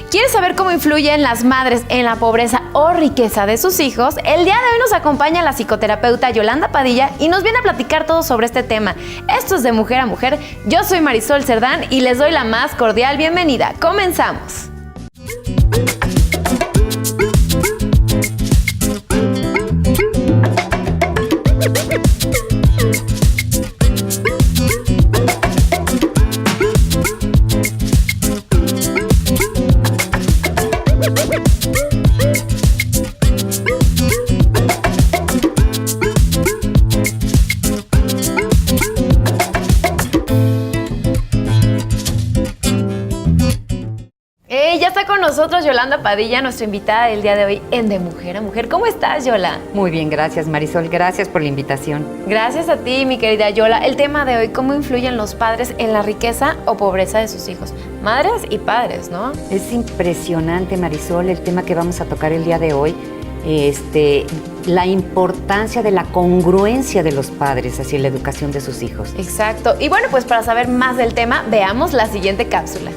¿Quieres saber cómo influyen las madres en la pobreza o riqueza de sus hijos? El día de hoy nos acompaña la psicoterapeuta Yolanda Padilla y nos viene a platicar todo sobre este tema. Esto es de Mujer a Mujer. Yo soy Marisol Cerdán y les doy la más cordial bienvenida. ¡Comenzamos! Ya está con nosotros Yolanda Padilla, nuestra invitada del día de hoy en De Mujer a Mujer. ¿Cómo estás, Yola? Muy bien, gracias, Marisol. Gracias por la invitación. Gracias a ti, mi querida Yola. El tema de hoy, ¿cómo influyen los padres en la riqueza o pobreza de sus hijos? Madres y padres, ¿no? Es impresionante, Marisol, el tema que vamos a tocar el día de hoy. La importancia de la congruencia de los padres hacia la educación de sus hijos. Exacto. Y bueno, pues para saber más del tema, veamos la siguiente cápsula.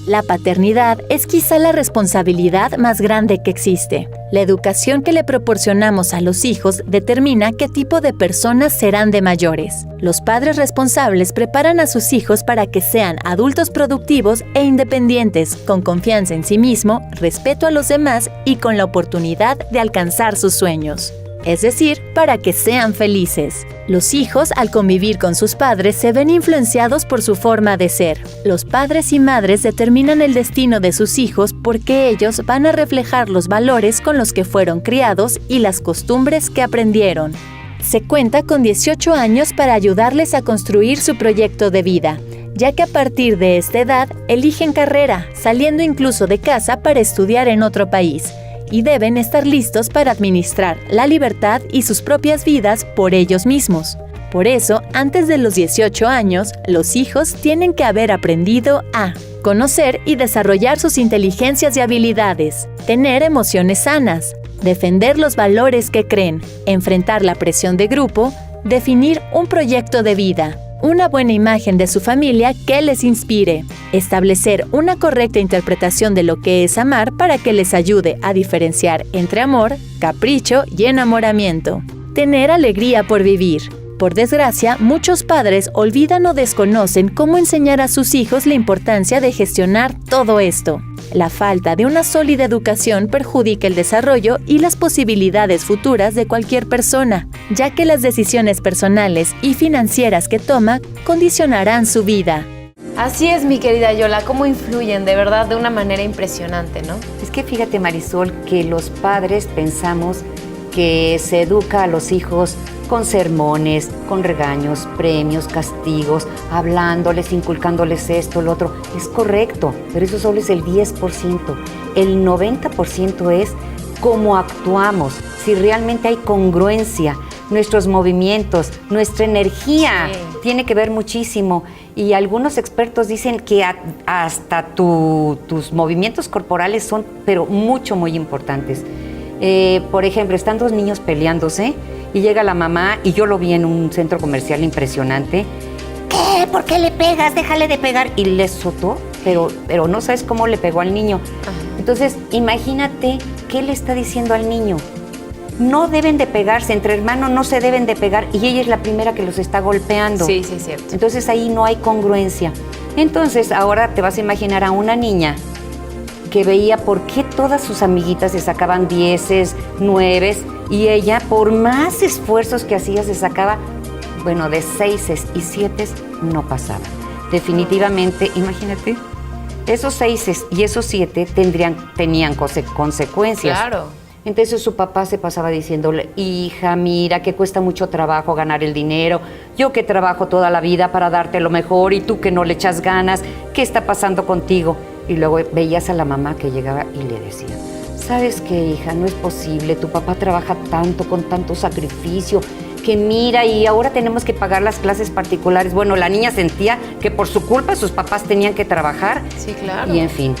La paternidad es quizá la responsabilidad más grande que existe. La educación que le proporcionamos a los hijos determina qué tipo de personas serán de mayores. Los padres responsables preparan a sus hijos para que sean adultos productivos e independientes, con confianza en sí mismo, respeto a los demás y con la oportunidad de alcanzar sus sueños. Es decir, para que sean felices. Los hijos, al convivir con sus padres, se ven influenciados por su forma de ser. Los padres y madres determinan el destino de sus hijos porque ellos van a reflejar los valores con los que fueron criados y las costumbres que aprendieron. Se cuenta con 18 años para ayudarles a construir su proyecto de vida, ya que a partir de esta edad eligen carrera, saliendo incluso de casa para estudiar en otro país. Y deben estar listos para administrar la libertad y sus propias vidas por ellos mismos. Por eso, antes de los 18 años, los hijos tienen que haber aprendido a conocer y desarrollar sus inteligencias y habilidades, tener emociones sanas, defender los valores que creen, enfrentar la presión de grupo, definir un proyecto de vida, una buena imagen de su familia que les inspire, establecer una correcta interpretación de lo que es amar para que les ayude a diferenciar entre amor, capricho y enamoramiento, tener alegría por vivir. Por desgracia, muchos padres olvidan o desconocen cómo enseñar a sus hijos la importancia de gestionar todo esto. La falta de una sólida educación perjudica el desarrollo y las posibilidades futuras de cualquier persona, ya que las decisiones personales y financieras que toma condicionarán su vida. Así es, mi querida Yola, cómo influyen de verdad de una manera impresionante, ¿no? Es que fíjate, Marisol, que los padres pensamos que se educa a los hijos con sermones, con regaños, premios, castigos, hablándoles, inculcándoles esto, lo otro. Es correcto, pero eso solo es el 10%. El 90% es cómo actuamos, si realmente hay congruencia, nuestros movimientos, nuestra energía. Sí. Tiene que ver muchísimo. Y algunos expertos dicen que hasta tus movimientos corporales son, pero muy importantes. Por ejemplo, están dos niños peleándose y llega la mamá, y yo lo vi en un centro comercial impresionante. ¿Qué? ¿Por qué le pegas? Déjale de pegar. Y le azotó, pero no sabes cómo le pegó al niño. Entonces, imagínate qué le está diciendo al niño. No deben de pegarse, entre hermanos no se deben de pegar, y ella es la primera que los está golpeando. Sí, es cierto. Entonces ahí no hay congruencia. Entonces ahora te vas a imaginar a una niña que veía por qué todas sus amiguitas se sacaban 10, 9, y ella, por más esfuerzos que hacía, se sacaba, bueno, de 6 y 7 no pasaba. Definitivamente, imagínate, esos 6 y esos 7 tenían consecuencias. Claro. Entonces su papá se pasaba diciéndole: hija, mira que cuesta mucho trabajo ganar el dinero, yo que trabajo toda la vida para darte lo mejor y tú que no le echas ganas, ¿qué está pasando contigo? Y luego veías a la mamá que llegaba y le decía: ¿sabes qué, hija? No es posible, tu papá trabaja tanto, con tanto sacrificio, que mira, y ahora tenemos que pagar las clases particulares. Bueno, la niña sentía que por su culpa sus papás tenían que trabajar. Sí, claro. Y en fin,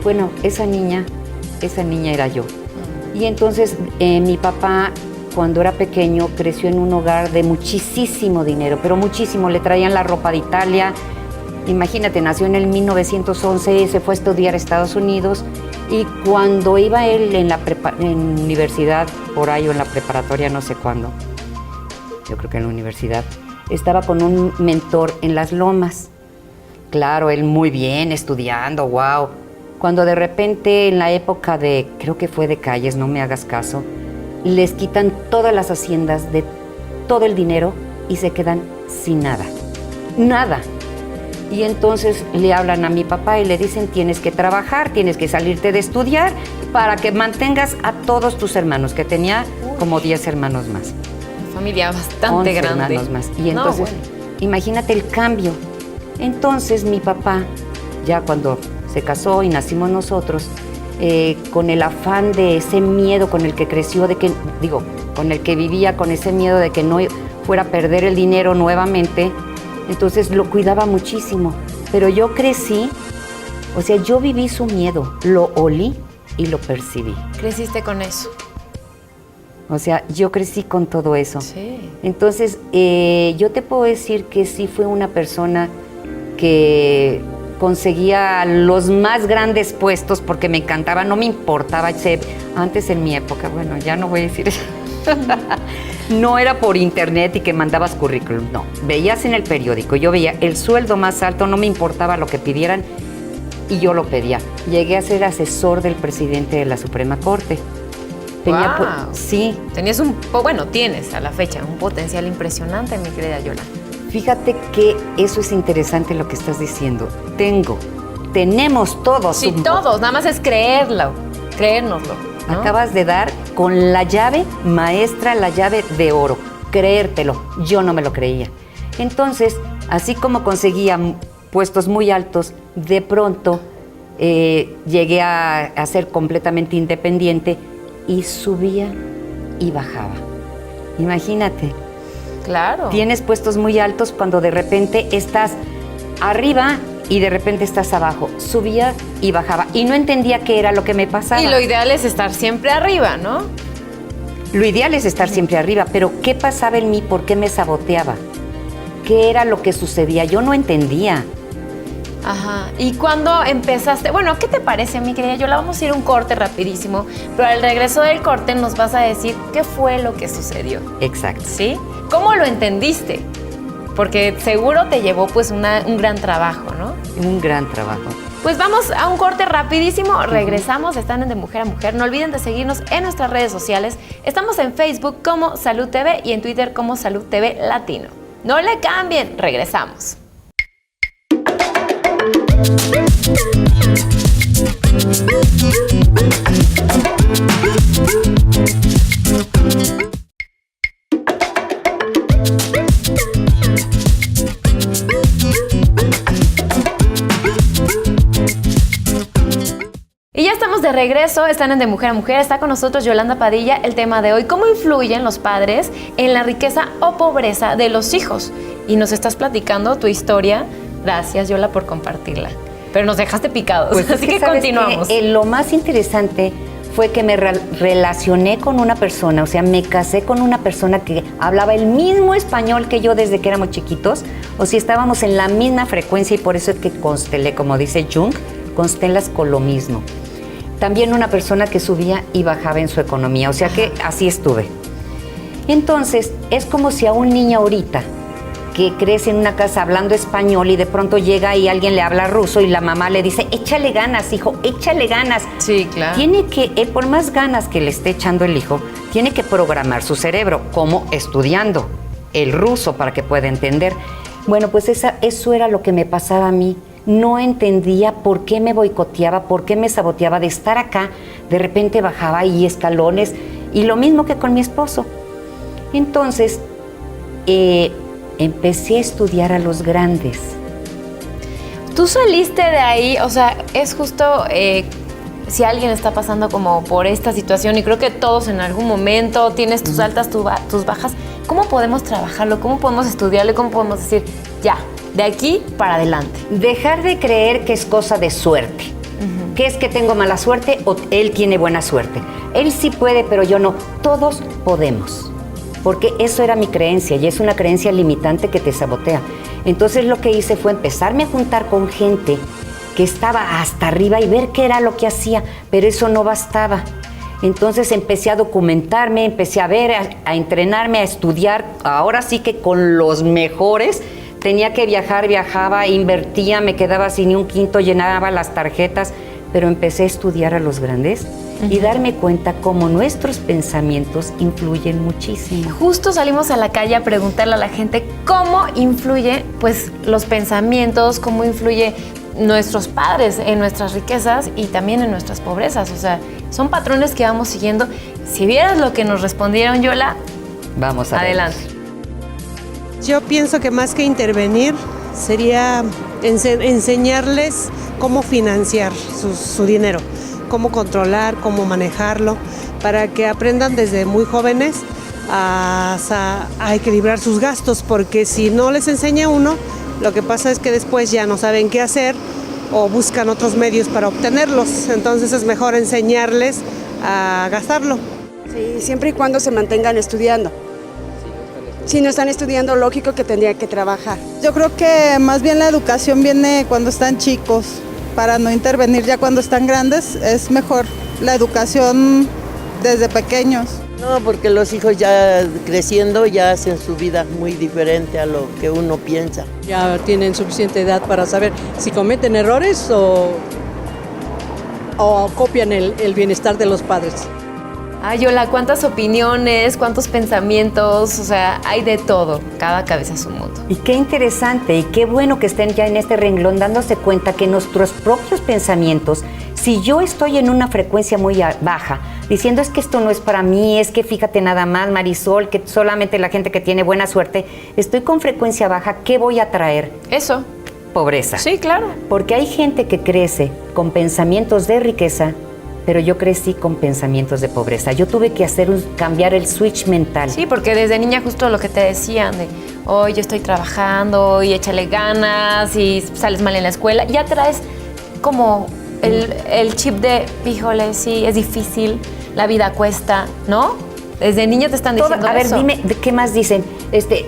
bueno, esa niña era yo. Y entonces mi papá, cuando era pequeño, creció en un hogar de muchísimo dinero, pero muchísimo. Le traían la ropa de Italia, Imagínate, nació en el 1911, se fue a estudiar a Estados Unidos y cuando iba él en universidad, por ahí o en la preparatoria, no sé cuándo, yo creo que en la universidad, estaba con un mentor en Las Lomas. Claro, él muy bien, estudiando, wow. Cuando de repente en la época creo que fue de Calles, no me hagas caso, les quitan todas las haciendas de todo el dinero y se quedan sin nada. Nada. Y entonces le hablan a mi papá y le dicen, tienes que trabajar, tienes que salirte de estudiar para que mantengas a todos tus hermanos, que tenía como 10 hermanos más. Familia bastante 11 grande. hermanos más. Y entonces, imagínate el cambio. Entonces mi papá, ya cuando se casó y nacimos nosotros, con el afán de ese miedo con el que creció, con el que vivía, con ese miedo de que no fuera a perder el dinero nuevamente, entonces lo cuidaba muchísimo. Pero yo crecí, o sea, yo viví su miedo, lo olí y lo percibí. ¿Creciste con eso? O sea, yo crecí con todo eso. Sí. Entonces, yo te puedo decir que sí fue una persona que conseguía los más grandes puestos porque me encantaba, no me importaba. Antes en mi época, bueno, ya no voy a decir eso. No era por internet y que mandabas currículum, no. Veías en el periódico, yo veía el sueldo más alto, no me importaba lo que pidieran y yo lo pedía. Llegué a ser asesor del presidente de la Suprema Corte. Wow. Sí. Tienes a la fecha un potencial impresionante, mi querida Yola. Fíjate que eso es interesante lo que estás diciendo. Tenemos todos. Sí, todos, nada más es creérnoslo, ¿no? Acabas de dar con la llave maestra, la llave de oro. Creértelo, yo no me lo creía. Entonces, así como conseguía puestos muy altos, de pronto llegué a ser completamente independiente y subía y bajaba. Imagínate. Claro. Tienes puestos muy altos cuando de repente estás arriba y de repente estás abajo. Subía y bajaba y no entendía qué era lo que me pasaba. Y lo ideal es estar siempre arriba, ¿no? Lo ideal es estar siempre arriba, pero ¿qué pasaba en mí? ¿Por qué me saboteaba? ¿Qué era lo que sucedía? Yo no entendía. Ajá. ¿Y cuándo empezaste? Bueno, ¿qué te parece, mi querida Yola? Vamos a ir a un corte rapidísimo, pero al regreso del corte nos vas a decir qué fue lo que sucedió. Exacto. ¿Sí? ¿Cómo lo entendiste? Porque seguro te llevó pues un gran trabajo, ¿no? Un gran trabajo. Pues vamos a un corte rapidísimo, regresamos, están en De Mujer a Mujer. No olviden de seguirnos en nuestras redes sociales. Estamos en Facebook como Salud TV y en Twitter como Salud TV Latino. No le cambien, regresamos. Y ya estamos de regreso, están en De Mujer a Mujer, está con nosotros Yolanda Padilla. El tema de hoy, ¿cómo influyen los padres en la riqueza o pobreza de los hijos? Y nos estás platicando tu historia. Gracias, Yola, por compartirla. Pero nos dejaste picados, Pues así que continuamos. Lo más interesante fue que me relacioné con una persona, o sea, me casé con una persona que hablaba el mismo español que yo desde que éramos chiquitos, o sea, estábamos en la misma frecuencia y por eso es que constelé, como dice Jung, constelas con lo mismo. También una persona que subía y bajaba en su economía, o sea que así estuve. Entonces, es como si a un niño ahorita que crece en una casa hablando español y de pronto llega y alguien le habla ruso y la mamá le dice, échale ganas, hijo, échale ganas. Sí, claro. Tiene que, por más ganas que le esté echando el hijo, tiene que programar su cerebro, como estudiando el ruso para que pueda entender. Bueno, pues eso era lo que me pasaba a mí. No entendía por qué me boicoteaba, por qué me saboteaba de estar acá. De repente bajaba y escalones y lo mismo que con mi esposo. Entonces, empecé a estudiar a los grandes. Tú saliste de ahí, o sea, es justo si alguien está pasando como por esta situación, y creo que todos en algún momento tienes tus altas, tus bajas, ¿cómo podemos trabajarlo? ¿Cómo podemos estudiarlo? ¿Cómo podemos decir, ya, de aquí para adelante? Dejar de creer que es cosa de suerte. Que es que tengo mala suerte o él tiene buena suerte. Él sí puede, pero yo no. Todos podemos. Porque eso era mi creencia y es una creencia limitante que te sabotea. Entonces lo que hice fue empezarme a juntar con gente que estaba hasta arriba y ver qué era lo que hacía, pero eso no bastaba. Entonces empecé a documentarme, empecé a ver, a entrenarme, a estudiar, ahora sí que con los mejores. Tenía que viajar, viajaba, invertía, me quedaba sin ni un quinto, llenaba las tarjetas, pero empecé a estudiar a los grandes y darme cuenta cómo nuestros pensamientos influyen muchísimo. Justo salimos a la calle a preguntarle a la gente cómo influye, pues, los pensamientos, cómo influye nuestros padres en nuestras riquezas y también en nuestras pobrezas. O sea, son patrones que vamos siguiendo. Si vieras lo que nos respondieron, Yola, vamos a adelante. Yo pienso que más que intervenir sería enseñarles cómo financiar su dinero, cómo controlar, cómo manejarlo, para que aprendan desde muy jóvenes a equilibrar sus gastos, porque si no les enseña uno, lo que pasa es que después ya no saben qué hacer o buscan otros medios para obtenerlos. Entonces es mejor enseñarles a gastarlo. Sí, siempre y cuando se mantengan estudiando. Si no están estudiando, lógico que tendrían que trabajar. Yo creo que más bien la educación viene cuando están chicos, para no intervenir ya cuando están grandes. Es mejor la educación desde pequeños. No, porque los hijos ya creciendo ya hacen su vida muy diferente a lo que uno piensa. Ya tienen suficiente edad para saber si cometen errores o copian el bienestar de los padres. Ay, Yola, cuántas opiniones, cuántos pensamientos, o sea, hay de todo. Cada cabeza es un mundo. Y qué interesante y qué bueno que estén ya en este renglón dándose cuenta que nuestros propios pensamientos, si yo estoy en una frecuencia muy baja, diciendo es que esto no es para mí, es que fíjate nada más, Marisol, que solamente la gente que tiene buena suerte, estoy con frecuencia baja, ¿qué voy a traer? Eso. Pobreza. Sí, claro. Porque hay gente que crece con pensamientos de riqueza, pero yo crecí con pensamientos de pobreza. Yo tuve que cambiar el switch mental. Sí, porque desde niña justo lo que te decían de, hoy yo estoy trabajando y échale ganas y sales mal en la escuela, ya traes como el chip de, híjole, sí, es difícil, la vida cuesta, ¿no? Desde niño te están diciendo A ver, eso. dime, ¿de qué más dicen?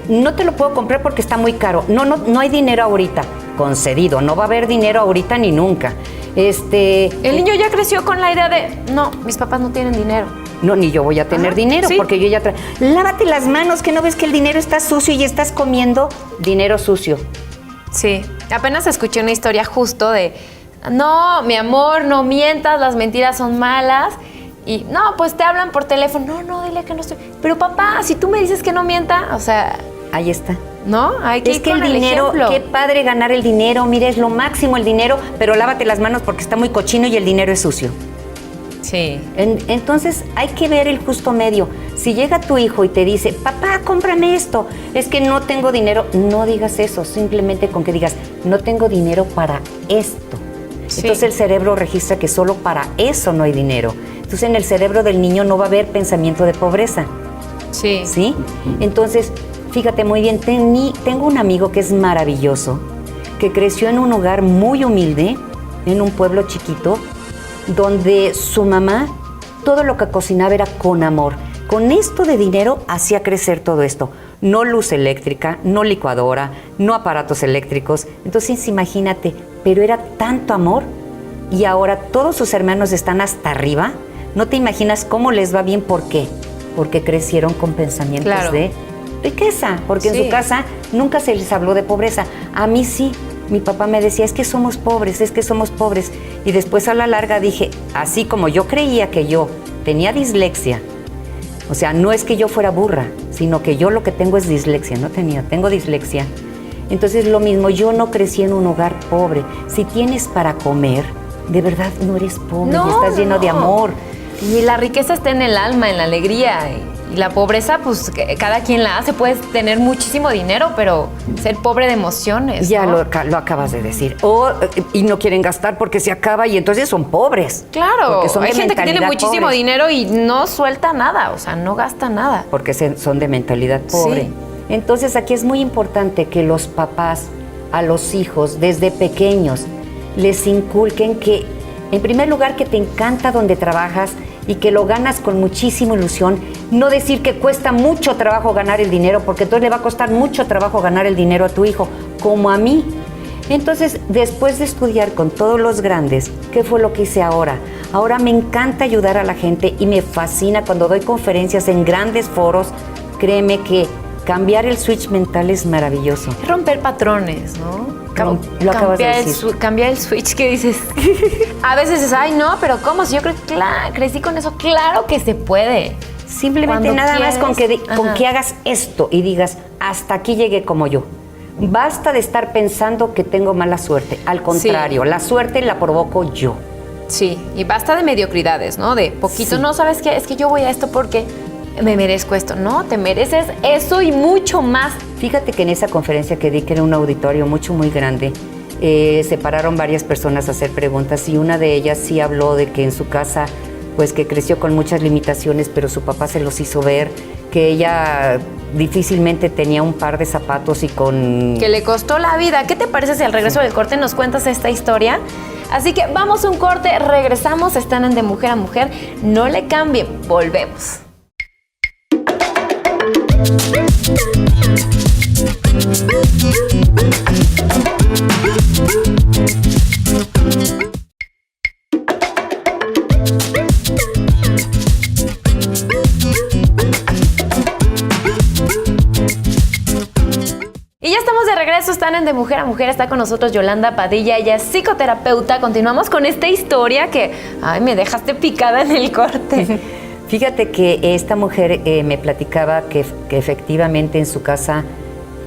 No te lo puedo comprar porque está muy caro. No hay dinero ahorita. Concedido, no va a haber dinero ahorita ni nunca. El niño ya creció con la idea de, no, mis papás no tienen dinero. No, ni yo voy a tener dinero, sí. Porque yo ya lávate las manos, que no ves que el dinero está sucio y estás comiendo dinero sucio. Sí, apenas escuché una historia justo de, no, mi amor, no mientas, las mentiras son malas. Y, no, pues te hablan por teléfono, no, dile que no estoy. Pero papá, si tú me dices que no mienta, o sea... Ahí está. ¿No? Hay que es ir que con el dinero, ejemplo. qué padre ganar el dinero, mira, es lo máximo el dinero, pero lávate las manos porque está muy cochino y el dinero es sucio. Sí. Entonces hay que ver el justo medio. Si llega tu hijo y te dice, papá, cómprame esto, es que no tengo dinero, no digas eso, simplemente con que digas, no tengo dinero para esto. Sí. Entonces el cerebro registra que solo para eso no hay dinero. Entonces en el cerebro del niño no va a haber pensamiento de pobreza. Sí. ¿Sí? Entonces, fíjate muy bien, tengo un amigo que es maravilloso, que creció en un hogar muy humilde, en un pueblo chiquito, donde su mamá, todo lo que cocinaba era con amor. Con esto de dinero hacía crecer todo esto. No luz eléctrica, no licuadora, no aparatos eléctricos. Entonces imagínate, pero era tanto amor y ahora todos sus hermanos están hasta arriba. No te imaginas cómo les va bien, ¿por qué? Porque crecieron con pensamientos de riqueza, porque en su casa nunca se les habló de pobreza. A mí sí, mi papá me decía, es que somos pobres, es que somos pobres. Y después a la larga dije, así como yo creía que yo tenía dislexia, o sea, no es que yo fuera burra, sino que yo lo que tengo es dislexia, tengo dislexia. Entonces lo mismo, yo no crecí en un hogar pobre. Si tienes para comer, de verdad no eres pobre, y estás lleno de amor. Y la riqueza está en el alma, en la alegría. Y la pobreza, pues cada quien la hace. Puedes tener muchísimo dinero, pero ser pobre de emociones. Ya ¿no? lo acabas de decir. Y no quieren gastar porque se acaba y entonces son pobres. Claro, son hay gente que tiene muchísimo pobres. dinero y no suelta nada, o sea, no gasta nada. Porque son de mentalidad pobre. Sí. Entonces aquí es muy importante que los papás a los hijos desde pequeños les inculquen que, en primer lugar, que te encanta donde trabajas y que lo ganas con muchísima ilusión. No decir que cuesta mucho trabajo ganar el dinero, porque entonces le va a costar mucho trabajo ganar el dinero a tu hijo. como a mí. Entonces, después de estudiar con todos los grandes, ¿qué fue lo que hice ahora? Ahora me encanta ayudar a la gente y me fascina cuando doy conferencias en grandes foros. Créeme que cambiar el switch mental es maravilloso. Romper patrones, ¿no? Lo acabas de decir. Cambiar el switch que dices. A veces dices, ay, no, pero ¿cómo? Si yo crecí con eso, claro que se puede. Simplemente Cuando nada más con quieres, que hagas esto y digas, hasta aquí llegué como yo. Basta de estar pensando que tengo mala suerte. Al contrario, la suerte la provoco yo. Sí, y basta de mediocridades, ¿no? De poquito, Sí. no, ¿sabes qué? Es que yo voy a esto porque me merezco esto. No, te mereces eso y mucho más. Fíjate que en esa conferencia que di, que era un auditorio muy grande, se pararon varias personas a hacer preguntas y una de ellas sí habló de que en su casa, pues que creció con muchas limitaciones, pero su papá se los hizo ver, que ella difícilmente tenía un par de zapatos y con... Que le costó la vida. ¿Qué te parece si al regreso del corte nos cuentas esta historia? Así que vamos a un corte, regresamos, están en De Mujer a Mujer. No le cambien, volvemos. Y ya estamos de regreso, están en De Mujer a Mujer, está con nosotros Yolanda Padilla, ella es psicoterapeuta. Continuamos con esta historia que, ay, me dejaste picada en el corte. Fíjate que esta mujer me platicaba que efectivamente en su casa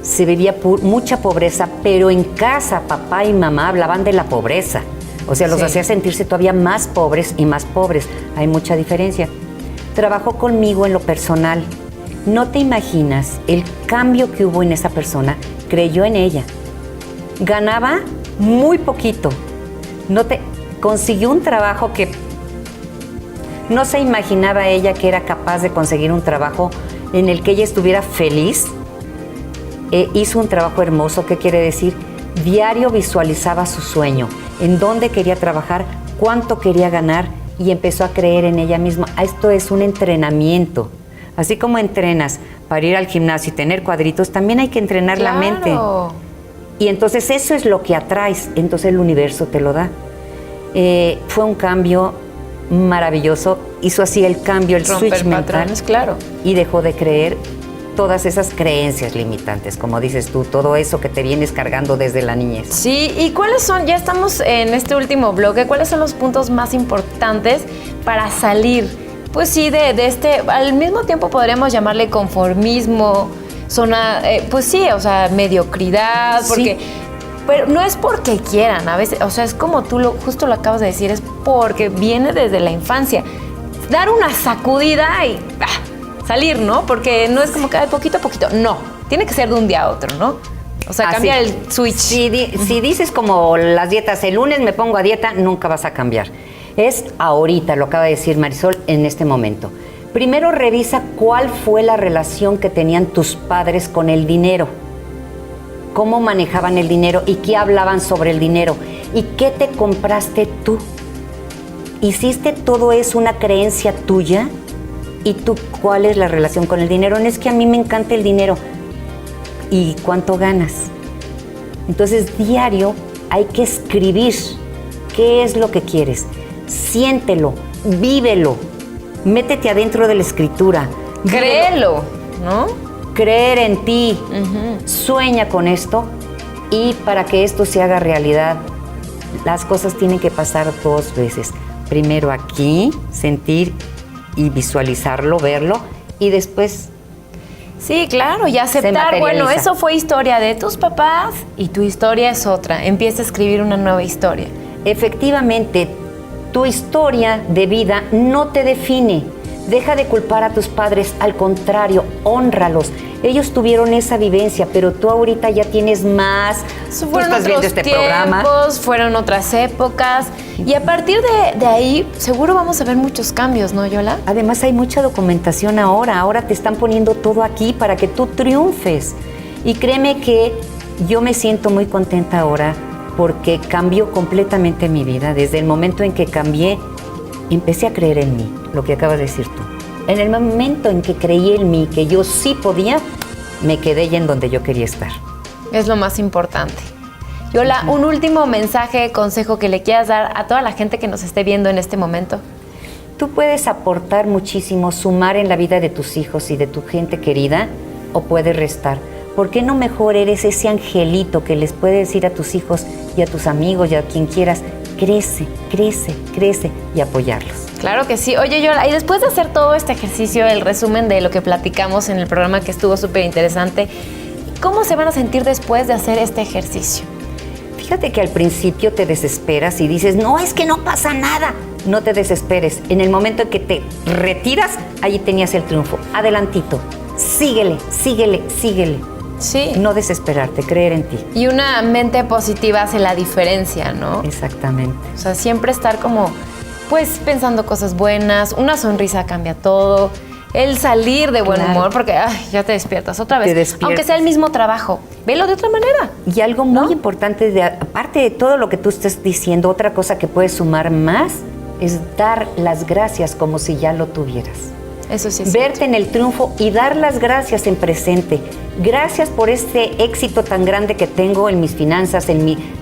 se vivía mucha pobreza, pero en casa papá y mamá hablaban de la pobreza. O sea, los hacía sentirse todavía más pobres y más pobres. Hay mucha diferencia. Trabajó conmigo en lo personal. No te imaginas el cambio que hubo en esa persona. Creyó en ella. Ganaba muy poquito. Consiguió un trabajo que no se imaginaba ella que era capaz de conseguir un trabajo en el que ella estuviera feliz. Hizo un trabajo hermoso. ¿Qué quiere decir? Diario visualizaba su sueño, en dónde quería trabajar, cuánto quería ganar y empezó a creer en ella misma. Esto es un entrenamiento. Así como entrenas para ir al gimnasio y tener cuadritos, también hay que entrenar la mente. Y entonces eso es lo que atraes, entonces el universo te lo da. Fue un cambio maravilloso, hizo así el cambio, el switch mental, patrones, claro. y dejó de creer todas esas creencias limitantes, como dices tú, todo eso que te vienes cargando desde la niñez. Sí, ¿y cuáles son, ya estamos en este último bloque, cuáles son los puntos más importantes para salir? Pues sí, de este, al mismo tiempo podríamos llamarle conformismo, zona, pues sí, o sea, mediocridad, porque, pero no es porque quieran, a veces, o sea, es como tú justo lo acabas de decir, es porque viene desde la infancia. Dar una sacudida y salir, ¿no? Porque no es como que de poquito a poquito, no, tiene que ser de un día a otro, ¿no? O sea, cambiar el switch. Si dices como las dietas, el lunes me pongo a dieta, nunca vas a cambiar. Es ahorita, lo acaba de decir Marisol, en este momento. Primero revisa cuál fue la relación que tenían tus padres con el dinero. Cómo manejaban el dinero y qué hablaban sobre el dinero. Y qué te compraste tú. ¿Hiciste todo eso una creencia tuya? ¿Y tú cuál es la relación con el dinero? No es que a mí me encanta el dinero. ¿Y cuánto ganas? Entonces, diario hay que escribir qué es lo que quieres. Siéntelo, vívelo, métete adentro de la escritura. Créelo, ¿no? Creer en ti, sueña con esto y para que esto se haga realidad, las cosas tienen que pasar 2 veces. Primero aquí, sentir y visualizarlo, verlo y después... Sí, claro, y aceptar, bueno, eso fue historia de tus papás y tu historia es otra. Empieza a escribir una nueva historia. Efectivamente, tu historia de vida no te define. Deja de culpar a tus padres, al contrario, hónralos. Ellos tuvieron esa vivencia, pero tú ahorita ya tienes más. Fueron estás viendo este programa. Fueron otras épocas. Y a partir de ahí, seguro vamos a ver muchos cambios, ¿no, Yola? Además, hay mucha documentación ahora. Ahora te están poniendo todo aquí para que tú triunfes. Y créeme que yo me siento muy contenta ahora porque cambió completamente mi vida. Desde el momento en que cambié, empecé a creer en mí, lo que acabas de decir tú. En el momento en que creí en mí, que yo sí podía, me quedé ya en donde yo quería estar. Es lo más importante. Yola, un último mensaje, consejo que le quieras dar a toda la gente que nos esté viendo en este momento. Tú puedes aportar muchísimo, sumar en la vida de tus hijos y de tu gente querida, o puedes restar. ¿Por qué no mejor eres ese angelito que les puede decir a tus hijos y a tus amigos y a quien quieras, crece, crece, crece, y apoyarlos? Claro que sí. Oye, Yola, y después de hacer todo este ejercicio, el resumen de lo que platicamos en el programa que estuvo súper interesante, ¿cómo se van a sentir después de hacer este ejercicio? Fíjate que al principio te desesperas y dices, no, es que no pasa nada. No te desesperes. En el momento en que te retiras, ahí tenías el triunfo. Adelantito. Síguele, síguele, síguele. Sí. No desesperarte, creer en ti. Y una mente positiva hace la diferencia, ¿no? Exactamente. O sea, siempre estar como, pues, pensando cosas buenas, una sonrisa cambia todo, el salir de buen humor, porque ya te despiertas otra vez. Te despiertas. Aunque sea el mismo trabajo, velo de otra manera. Y algo muy importante, aparte de todo lo que tú estás diciendo, otra cosa que puedes sumar más es dar las gracias como si ya lo tuvieras. Eso sí es Verte cierto. en el triunfo y dar las gracias en presente. Gracias por este éxito tan grande que tengo en mis finanzas,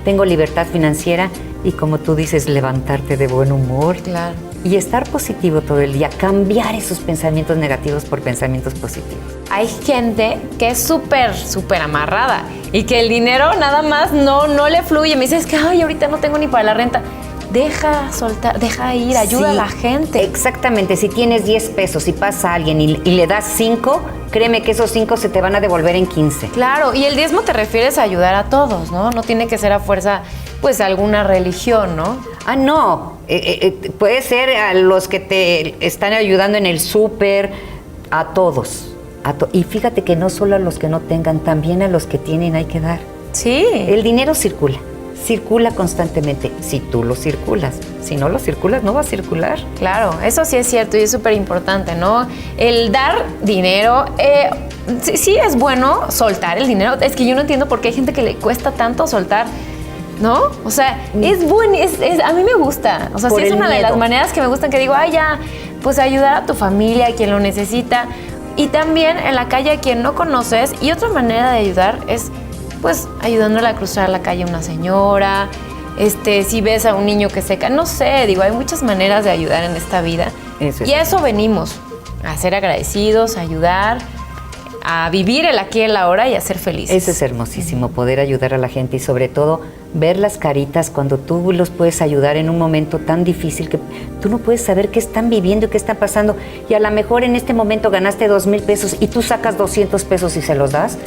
tengo libertad financiera y, como tú dices, levantarte de buen humor. Claro. Y estar positivo todo el día, cambiar esos pensamientos negativos por pensamientos positivos. Hay gente que es súper, súper amarrada y que el dinero nada más no le fluye. Me dice, es que ahorita no tengo ni para la renta. Deja soltar, deja ir, ayuda a la gente. Exactamente, si tienes 10 pesos y pasa alguien y le das 5, créeme que esos 5 se te van a devolver en 15. Claro, y el diezmo te refieres a ayudar a todos, ¿no? No tiene que ser a fuerza, pues, alguna religión, ¿no? Ah, no, puede ser a los que te están ayudando en el súper, a todos. Y fíjate que no solo a los que no tengan, también a los que tienen hay que dar. Sí. El dinero circula constantemente, si tú lo circulas. Si no lo circulas, no va a circular. Claro, eso sí es cierto y es súper importante, ¿no? El dar dinero, sí es bueno soltar el dinero. Es que yo no entiendo por qué hay gente que le cuesta tanto soltar, ¿no? O sea, es bueno, a mí me gusta. O sea, Por sí es el una de las miedo. maneras que me gustan, que digo, ya, pues ayudar a tu familia, a quien lo necesita. Y también en la calle a quien no conoces. Y otra manera de ayudar es, pues, ayudándole a cruzar la calle a una señora, si ves a un niño que se cae, no sé, digo, hay muchas maneras de ayudar en esta vida. Eso es. Y a eso venimos, a ser agradecidos, a ayudar, a vivir el aquí y el ahora y a ser felices. Eso es hermosísimo, poder ayudar a la gente y sobre todo ver las caritas cuando tú los puedes ayudar en un momento tan difícil que tú no puedes saber qué están viviendo y qué está pasando. Y a lo mejor en este momento ganaste 2,000 pesos y tú sacas 200 pesos y se los das.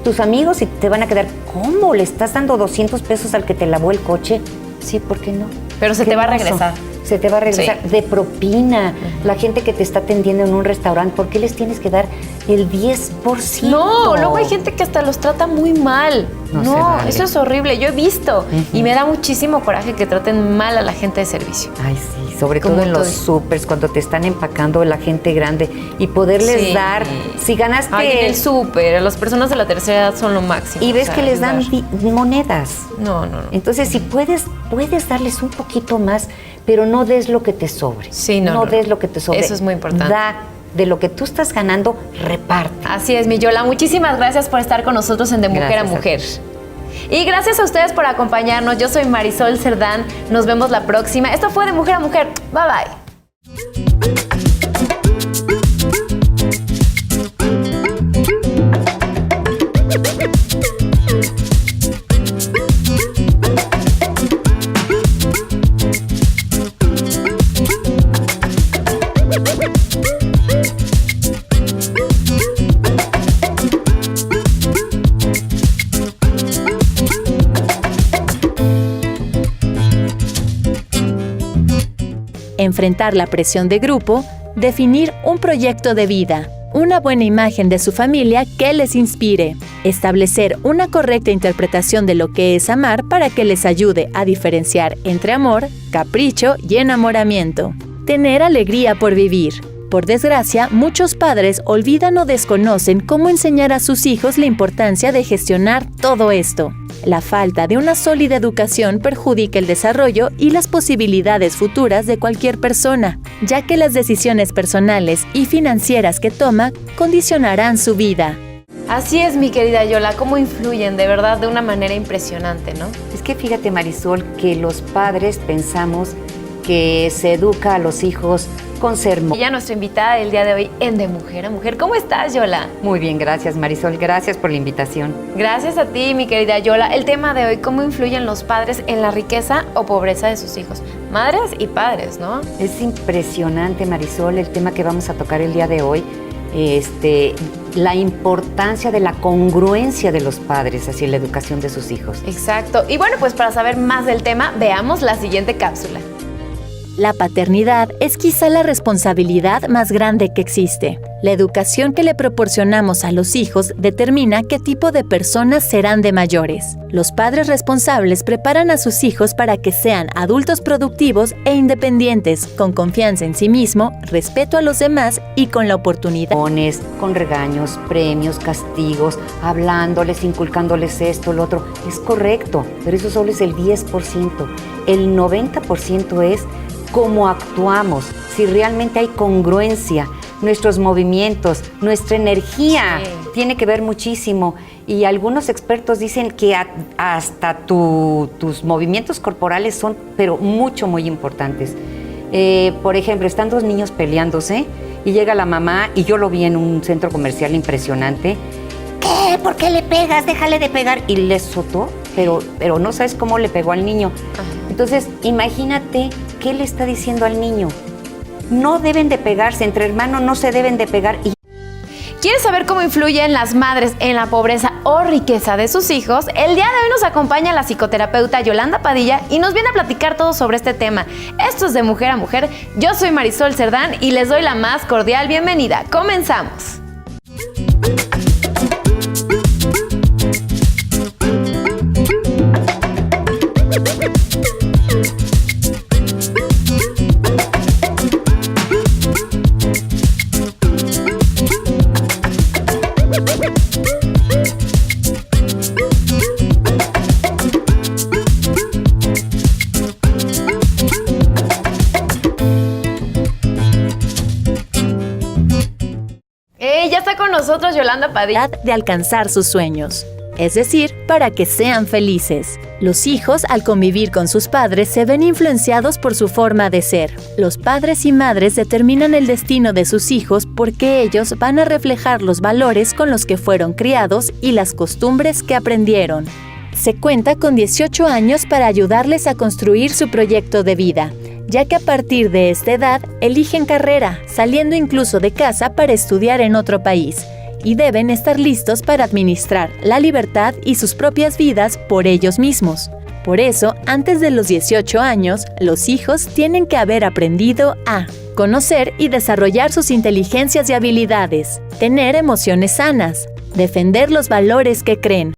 Tus amigos y te van a quedar, ¿cómo? ¿Le estás dando 200 pesos al que te lavó el coche? Sí, ¿por qué no? Pero se ¿Qué te va a pasó? regresar. Se te va a regresar Sí. de propina. La gente que te está atendiendo en un restaurante, ¿por qué les tienes que dar el 10%? No, luego hay gente que hasta los trata muy mal. No se vale. Eso es horrible. Yo he visto y me da muchísimo coraje que traten mal a la gente de servicio. Ay, sí, sobre Como todo en los todo. súpers, cuando te están empacando la gente grande y poderles Sí. dar, si ganaste Ay, en el súper, las personas de la tercera edad son lo máximo. y ves o sea, que les dan ayudar. monedas. No. Entonces, si puedes darles un poquito más, pero no des lo que te sobre. Sí, no. des lo que te sobre. Eso es muy importante. Da de lo que tú estás ganando, reparte. Así es, mi Yola. Muchísimas gracias por estar con nosotros en De Mujer Gracias a a Mujer. Y gracias a ustedes por acompañarnos. Yo soy Marisol Cerdán. Nos vemos la próxima. Esto fue De Mujer a Mujer. Bye, bye. Enfrentar la presión de grupo, definir un proyecto de vida, una buena imagen de su familia que les inspire, establecer una correcta interpretación de lo que es amar para que les ayude a diferenciar entre amor, capricho y enamoramiento, tener alegría por vivir. Por desgracia, muchos padres olvidan o desconocen cómo enseñar a sus hijos la importancia de gestionar todo esto. La falta de una sólida educación perjudica el desarrollo y las posibilidades futuras de cualquier persona, ya que las decisiones personales y financieras que toma condicionarán su vida. Así es, mi querida Yola, cómo influyen de verdad de una manera impresionante, ¿no? Es que fíjate, Marisol, que los padres pensamos que se educa a los hijos con sermón. Ella, nuestra invitada del día de hoy en De Mujer a Mujer. ¿Cómo estás, Yola? Muy bien, gracias, Marisol. Gracias por la invitación. Gracias a ti, mi querida Yola. El tema de hoy, ¿cómo influyen los padres en la riqueza o pobreza de sus hijos? Madres y padres, ¿no? Es impresionante, Marisol, el tema que vamos a tocar el día de hoy. La importancia de la congruencia de los padres hacia la educación de sus hijos. Exacto. Y bueno, pues para saber más del tema, veamos la siguiente cápsula. La paternidad es quizá la responsabilidad más grande que existe. La educación que le proporcionamos a los hijos determina qué tipo de personas serán de mayores. Los padres responsables preparan a sus hijos para que sean adultos productivos e independientes, con confianza en sí mismo, respeto a los demás y con la oportunidad. Con regaños, premios, castigos, hablándoles, inculcándoles esto, lo otro. Es correcto, pero eso solo es el 10%. El 90% es cómo actuamos, si realmente hay congruencia, nuestros movimientos, nuestra energía tiene que ver muchísimo. Y algunos expertos dicen que hasta tus movimientos corporales son, pero muy importantes. Por ejemplo, están dos niños peleándose y llega la mamá, y yo lo vi en un centro comercial impresionante. ¿Qué? ¿Por qué le pegas? Déjale de pegar. Y le azotó, pero no sabes cómo le pegó al niño. Entonces, imagínate qué le está diciendo al niño. No deben de pegarse, entre hermanos no se deben de pegar. ¿Quieres saber cómo influyen las madres en la pobreza o riqueza de sus hijos? El día de hoy nos acompaña la psicoterapeuta Yolanda Padilla y nos viene a platicar todo sobre este tema. Esto es De Mujer a Mujer. Yo soy Marisol Cerdán y les doy la más cordial bienvenida. ¡Comenzamos! Ya está con nosotros Yolanda Padilla. De alcanzar sus sueños, es decir, para que sean felices. Los hijos, al convivir con sus padres, se ven influenciados por su forma de ser. Los padres y madres determinan el destino de sus hijos porque ellos van a reflejar los valores con los que fueron criados y las costumbres que aprendieron. Se cuenta con 18 años para ayudarles a construir su proyecto de vida, ya que a partir de esta edad eligen carrera, saliendo incluso de casa para estudiar en otro país, y deben estar listos para administrar la libertad y sus propias vidas por ellos mismos. Por eso, antes de los 18 años, los hijos tienen que haber aprendido a conocer y desarrollar sus inteligencias y habilidades, tener emociones sanas, defender los valores que creen,